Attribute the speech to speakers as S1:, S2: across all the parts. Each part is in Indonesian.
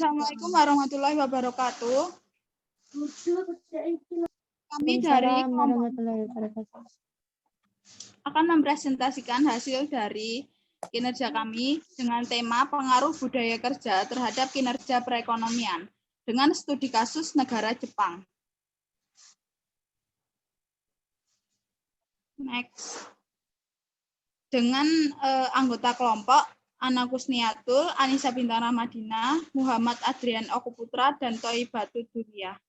S1: Assalamualaikum warahmatullahi wabarakatuh. Kami dari kelompok akan mempresentasikan hasil dari kinerja kami dengan tema pengaruh budaya kerja terhadap kinerja perekonomian dengan studi kasus negara Jepang. Next. Dengan anggota kelompok Ana Kusniatul, Anissa Bintang Ramadina, Muhammad Adrian Okuputra, dan Toibatu Duria.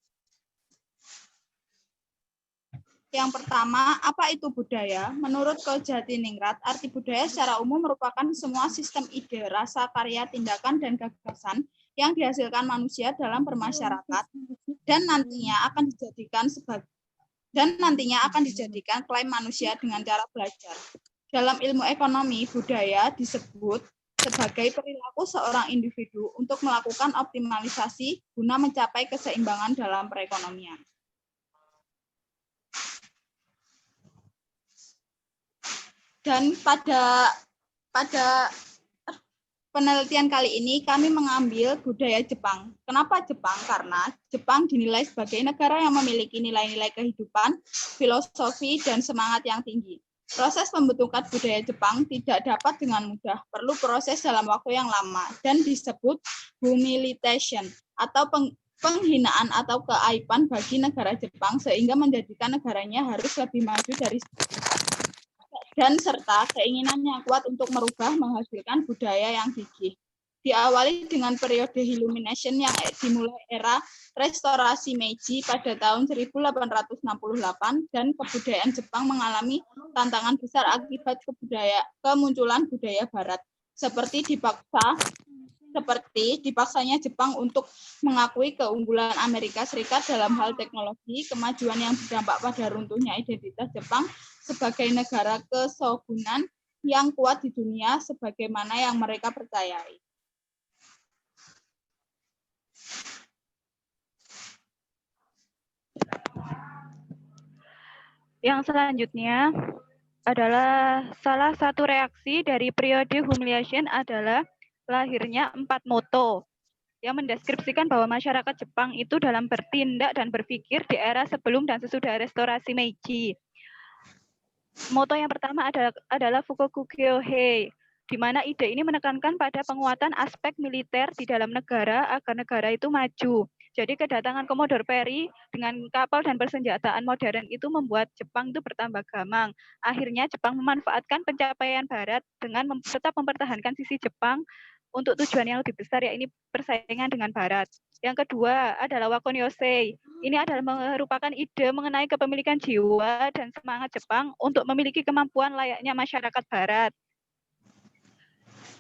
S1: Yang pertama, apa itu budaya? Menurut Ko-Jatiningrat, arti budaya secara umum merupakan semua sistem ide, rasa, karya, tindakan, dan gagasan yang dihasilkan manusia dalam bermasyarakat dan nantinya akan dijadikan klaim manusia dengan cara belajar. Dalam ilmu ekonomi, budaya disebut sebagai perilaku seorang individu untuk melakukan optimalisasi guna mencapai keseimbangan dalam perekonomian. Dan pada penelitian kali ini kami mengambil budaya Jepang. Kenapa Jepang? Karena Jepang dinilai sebagai negara yang memiliki nilai-nilai kehidupan, filosofi, dan semangat yang tinggi. Proses pembentukan budaya Jepang tidak dapat dengan mudah, perlu proses dalam waktu yang lama, dan disebut humiliation, atau penghinaan atau keaiban bagi negara Jepang, sehingga menjadikan negaranya harus lebih maju dari dan serta keinginan yang kuat untuk merubah menghasilkan budaya yang gigih. Diawali dengan periode Illumination yang dimulai era restorasi Meiji pada tahun 1868 dan kebudayaan Jepang mengalami tantangan besar akibat kemunculan budaya Barat seperti dipaksanya Jepang untuk mengakui keunggulan Amerika Serikat dalam hal teknologi, kemajuan yang berdampak pada runtuhnya identitas Jepang sebagai negara kesogunan yang kuat di dunia sebagaimana yang mereka percayai.
S2: Yang selanjutnya adalah salah satu reaksi dari periode humiliation adalah lahirnya 4 moto yang mendeskripsikan bahwa masyarakat Jepang itu dalam bertindak dan berpikir di era sebelum dan sesudah restorasi Meiji. Moto yang pertama adalah Fukoku Kyohei, di mana ide ini menekankan pada penguatan aspek militer di dalam negara agar negara itu maju. Jadi kedatangan Komodor Perry dengan kapal dan persenjataan modern itu membuat Jepang itu bertambah gamang. Akhirnya Jepang memanfaatkan pencapaian Barat dengan tetap mempertahankan sisi Jepang untuk tujuan yang lebih besar, yakni persaingan dengan Barat. Yang kedua adalah Wakonyousei. Ini adalah merupakan ide mengenai kepemilikan jiwa dan semangat Jepang untuk memiliki kemampuan layaknya masyarakat Barat.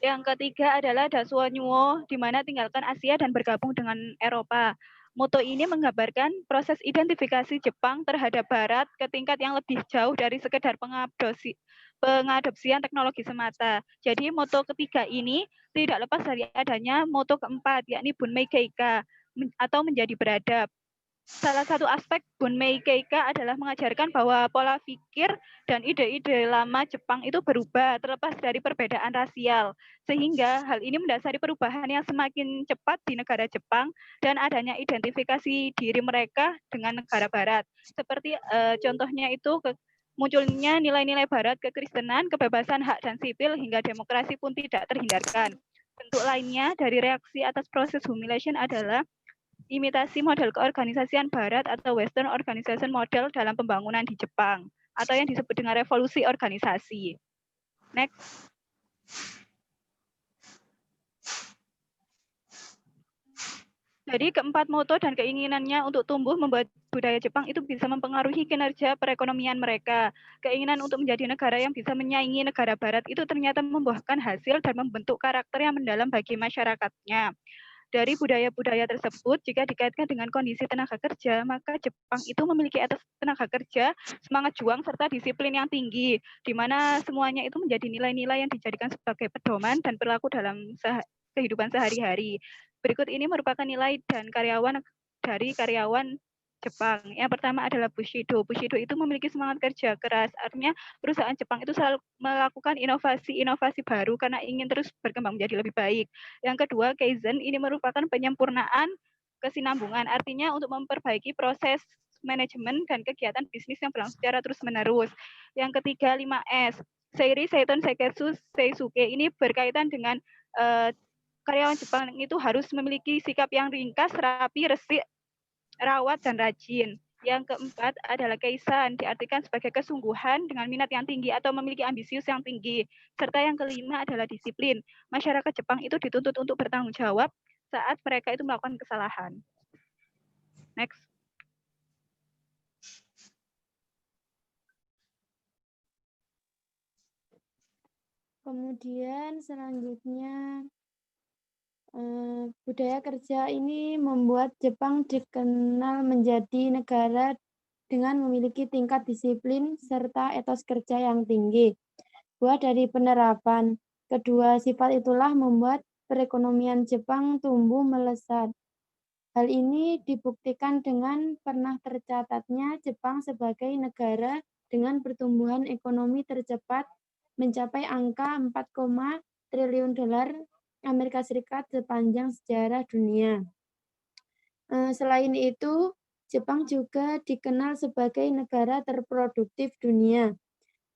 S2: Yang ketiga adalah Dasuonyuo, di mana tinggalkan Asia dan bergabung dengan Eropa. Moto ini menggambarkan proses identifikasi Jepang terhadap Barat ke tingkat yang lebih jauh dari sekedar pengadopsian teknologi semata. Jadi moto ketiga ini tidak lepas dari adanya moto keempat, yakni Bunmei Keika, atau menjadi beradab. Salah satu aspek Bunmei Keika adalah mengajarkan bahwa pola pikir dan ide-ide lama Jepang itu berubah terlepas dari perbedaan rasial. Sehingga hal ini mendasari perubahan yang semakin cepat di negara Jepang dan adanya identifikasi diri mereka dengan negara Barat. Seperti contohnya itu munculnya nilai-nilai Barat, kekristenan, kebebasan hak dan sipil hingga demokrasi pun tidak terhindarkan. Bentuk lainnya dari reaksi atas proses humiliation adalah imitasi model keorganisasian Barat atau Western Organization Model dalam pembangunan di Jepang, atau yang disebut dengan revolusi organisasi. Next. Jadi keempat moto dan keinginannya untuk tumbuh membuat budaya Jepang itu bisa mempengaruhi kinerja perekonomian mereka. Keinginan untuk menjadi negara yang bisa menyaingi negara Barat itu ternyata membuahkan hasil dan membentuk karakter yang mendalam bagi masyarakatnya. Dari budaya-budaya tersebut, jika dikaitkan dengan kondisi tenaga kerja, maka Jepang itu memiliki etos tenaga kerja, semangat juang, serta disiplin yang tinggi, di mana semuanya itu menjadi nilai-nilai yang dijadikan sebagai pedoman dan perilaku dalam kehidupan sehari-hari. Berikut ini merupakan nilai dan karyawan Jepang. Yang pertama adalah Bushido. Bushido itu memiliki semangat kerja keras. Artinya perusahaan Jepang itu selalu melakukan inovasi-inovasi baru karena ingin terus berkembang menjadi lebih baik. Yang kedua, Kaizen ini merupakan penyempurnaan kesinambungan. Artinya untuk memperbaiki proses manajemen dan kegiatan bisnis yang berlangsung secara terus-menerus. Yang ketiga, 5S. Seiri, Seiton, Seketsu, Seisuke. Ini berkaitan dengan karyawan Jepang itu harus memiliki sikap yang ringkas, rapi, resik, rawat, dan rajin. Yang keempat adalah Keisan, diartikan sebagai kesungguhan dengan minat yang tinggi atau memiliki ambisius yang tinggi. Serta yang kelima adalah disiplin. Masyarakat Jepang itu dituntut untuk bertanggung jawab saat mereka itu melakukan kesalahan. Next.
S3: Kemudian selanjutnya budaya kerja ini membuat Jepang dikenal menjadi negara dengan memiliki tingkat disiplin serta etos kerja yang tinggi. Buah dari penerapan kedua sifat itulah membuat perekonomian Jepang tumbuh melesat. Hal ini dibuktikan dengan pernah tercatatnya Jepang sebagai negara dengan pertumbuhan ekonomi tercepat mencapai angka 4, triliun dolar Amerika Serikat sepanjang sejarah dunia. Selain itu, Jepang juga dikenal sebagai negara terproduktif dunia.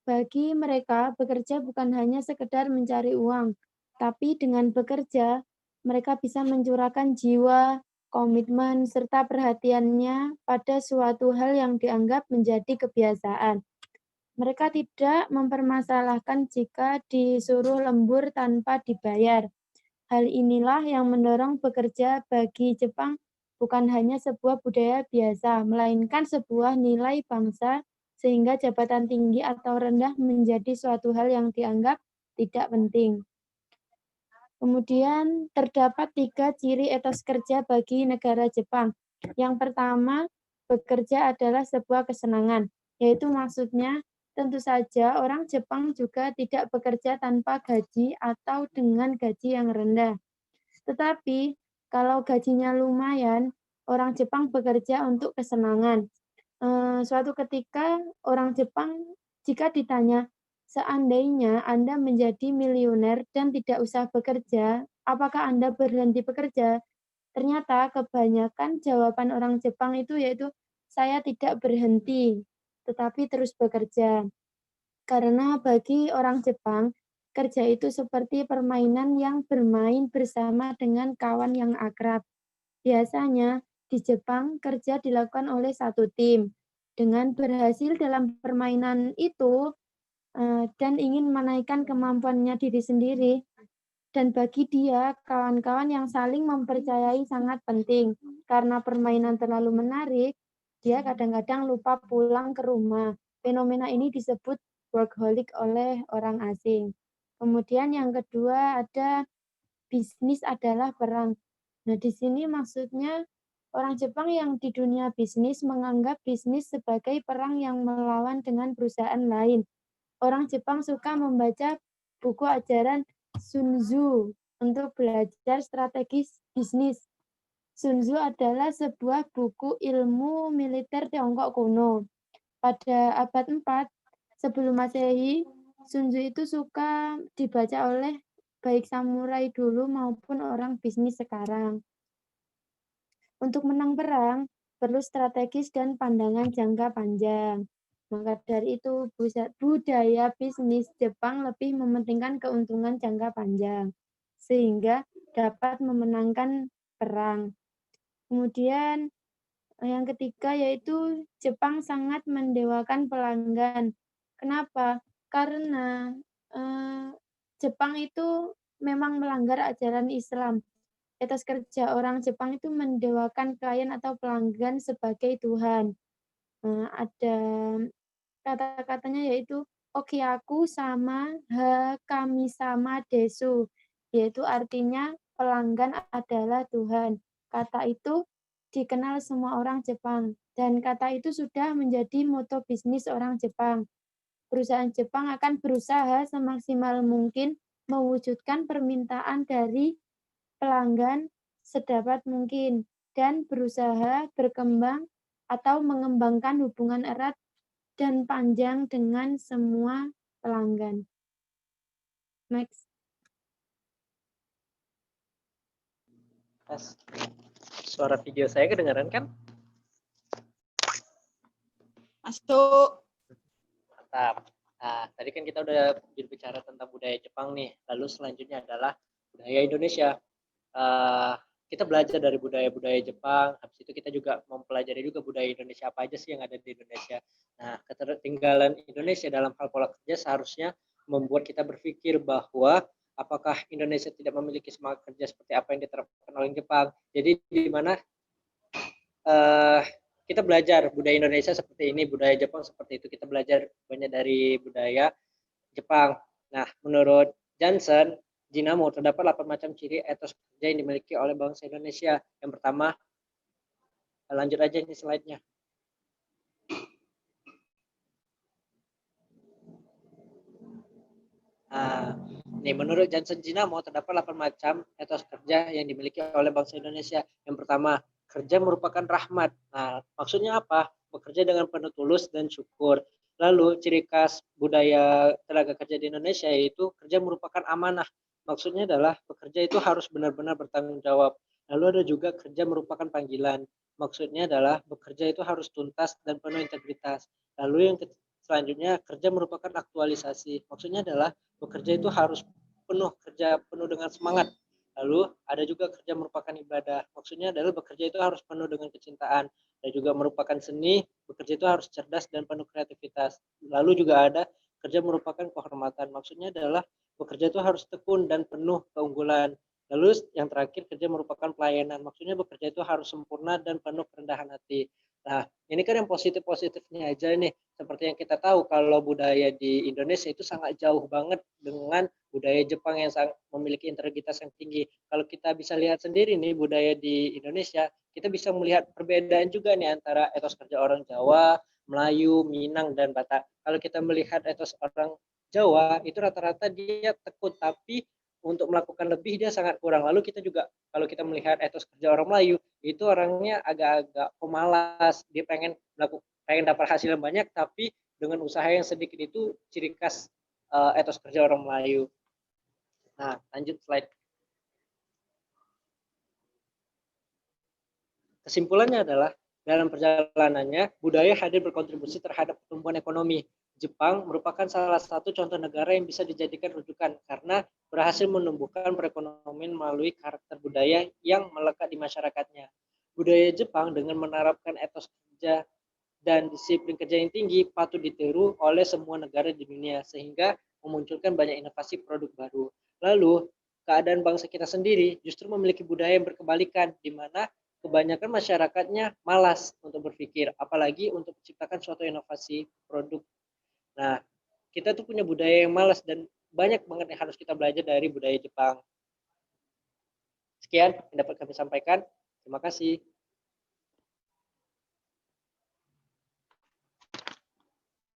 S3: Bagi mereka, bekerja bukan hanya sekedar mencari uang, tapi dengan bekerja, mereka bisa mencurahkan jiwa, komitmen, serta perhatiannya pada suatu hal yang dianggap menjadi kebiasaan. Mereka tidak mempermasalahkan jika disuruh lembur tanpa dibayar. Hal inilah yang mendorong bekerja bagi Jepang bukan hanya sebuah budaya biasa, melainkan sebuah nilai bangsa sehingga jabatan tinggi atau rendah menjadi suatu hal yang dianggap tidak penting. Kemudian terdapat 3 ciri etos kerja bagi negara Jepang. Yang pertama, bekerja adalah sebuah kesenangan, yaitu maksudnya tentu saja orang Jepang juga tidak bekerja tanpa gaji atau dengan gaji yang rendah. Tetapi kalau gajinya lumayan, orang Jepang bekerja untuk kesenangan. Suatu ketika orang Jepang jika ditanya, seandainya Anda menjadi miliuner dan tidak usah bekerja, apakah Anda berhenti bekerja? Ternyata kebanyakan jawaban orang Jepang itu yaitu, saya tidak berhenti, tetapi terus bekerja. Karena bagi orang Jepang, kerja itu seperti permainan yang bermain bersama dengan kawan yang akrab. Biasanya di Jepang kerja dilakukan oleh satu tim. Dengan berhasil dalam permainan itu dan ingin menaikkan kemampuannya diri sendiri, dan bagi dia, kawan-kawan yang saling mempercayai sangat penting. Karena permainan terlalu menarik, dia kadang-kadang lupa pulang ke rumah. Fenomena ini disebut workaholic oleh orang asing. Kemudian yang kedua ada bisnis adalah perang. Nah, di sini maksudnya orang Jepang yang di dunia bisnis menganggap bisnis sebagai perang yang melawan dengan perusahaan lain. Orang Jepang suka membaca buku ajaran Sun Tzu untuk belajar strategi bisnis. Sun Tzu adalah sebuah buku ilmu militer Tiongkok kuno. Pada abad 4 sebelum Masehi, Sun Tzu itu suka dibaca oleh baik samurai dulu maupun orang bisnis sekarang. Untuk menang perang, perlu strategis dan pandangan jangka panjang. Maka dari itu, budaya bisnis Jepang lebih mementingkan keuntungan jangka panjang, sehingga dapat memenangkan perang. Kemudian, yang ketiga yaitu Jepang sangat mendewakan pelanggan. Kenapa? Karena Jepang itu memang melanggar ajaran Islam. Etos kerja orang Jepang itu mendewakan klien atau pelanggan sebagai Tuhan. Ada kata-katanya yaitu Okiaku sama kami sama desu, yaitu artinya pelanggan adalah Tuhan. Kata itu dikenal semua orang Jepang dan kata itu sudah menjadi moto bisnis orang Jepang. Perusahaan Jepang akan berusaha semaksimal mungkin mewujudkan permintaan dari pelanggan sedapat mungkin dan berusaha berkembang atau mengembangkan hubungan erat dan panjang dengan semua pelanggan. Next.
S4: Tes. Suara video saya kedengaran kan?
S1: Masuk.
S4: Mantap. Nah, tadi kan kita udah berbicara tentang budaya Jepang nih. Lalu selanjutnya adalah budaya Indonesia. Kita belajar dari budaya-budaya Jepang. Habis itu kita juga mempelajari juga budaya Indonesia apa aja sih yang ada di Indonesia. Nah, ketertinggalan Indonesia dalam hal pola kerja seharusnya membuat kita berpikir bahwa apakah Indonesia tidak memiliki semangat kerja seperti apa yang diterapkan oleh Jepang. Jadi di mana kita belajar budaya Indonesia seperti ini, budaya Jepang seperti itu. Kita belajar banyak dari budaya Jepang. Nah, menurut Johnson, Jinamo terdapat 8 macam ciri etos kerja yang dimiliki oleh bangsa Indonesia. Yang pertama, lanjut aja nih slide-nya. Nah, nih menurut Johnson Jinamo terdapat 8 macam etos kerja yang dimiliki oleh bangsa Indonesia. Yang pertama, kerja merupakan rahmat. Nah, maksudnya apa? Bekerja dengan penuh tulus dan syukur. Lalu ciri khas budaya tenaga kerja di Indonesia yaitu kerja merupakan amanah. Maksudnya adalah bekerja itu harus benar-benar bertanggung jawab. Lalu ada juga kerja merupakan panggilan. Maksudnya adalah bekerja itu harus tuntas dan penuh integritas. Lalu yang selanjutnya kerja merupakan aktualisasi. Maksudnya adalah bekerja itu harus kerja penuh dengan semangat. Lalu ada juga kerja merupakan ibadah. Maksudnya adalah bekerja itu harus penuh dengan kecintaan. Dan juga merupakan seni, bekerja itu harus cerdas dan penuh kreativitas. Lalu juga ada kerja merupakan kehormatan. Maksudnya adalah bekerja itu harus tekun dan penuh keunggulan. Lalu yang terakhir kerja merupakan pelayanan. Maksudnya bekerja itu harus sempurna dan penuh kerendahan hati. Nah, ini kan yang positif-positifnya aja nih. Seperti yang kita tahu kalau budaya di Indonesia itu sangat jauh banget dengan budaya Jepang yang memiliki integritas yang tinggi. Kalau kita bisa lihat sendiri nih budaya di Indonesia, kita bisa melihat perbedaan juga nih antara etos kerja orang Jawa, Melayu, Minang, dan Batak. Kalau kita melihat etos orang Jawa, itu rata-rata dia tekun, tapi untuk melakukan lebih dia sangat kurang. Lalu kita juga, kalau kita melihat etos kerja orang Melayu, itu orangnya agak-agak pemalas. Dia pengen dapat hasil yang banyak, tapi dengan usaha yang sedikit. Itu ciri khas etos kerja orang Melayu. Nah, lanjut slide. Kesimpulannya adalah, dalam perjalanannya, budaya hadir berkontribusi terhadap pertumbuhan ekonomi. Jepang merupakan salah satu contoh negara yang bisa dijadikan rujukan karena berhasil menumbuhkan perekonomian melalui karakter budaya yang melekat di masyarakatnya. Budaya Jepang dengan menerapkan etos kerja dan disiplin kerja yang tinggi patut ditiru oleh semua negara di dunia sehingga memunculkan banyak inovasi produk baru. Lalu, keadaan bangsa kita sendiri justru memiliki budaya yang berkebalikan, di mana kebanyakan masyarakatnya malas untuk berpikir, apalagi untuk menciptakan suatu inovasi produk. Nah, kita tuh punya budaya yang malas dan banyak banget yang harus kita belajar dari budaya Jepang. Sekian yang dapat kami sampaikan. Terima kasih.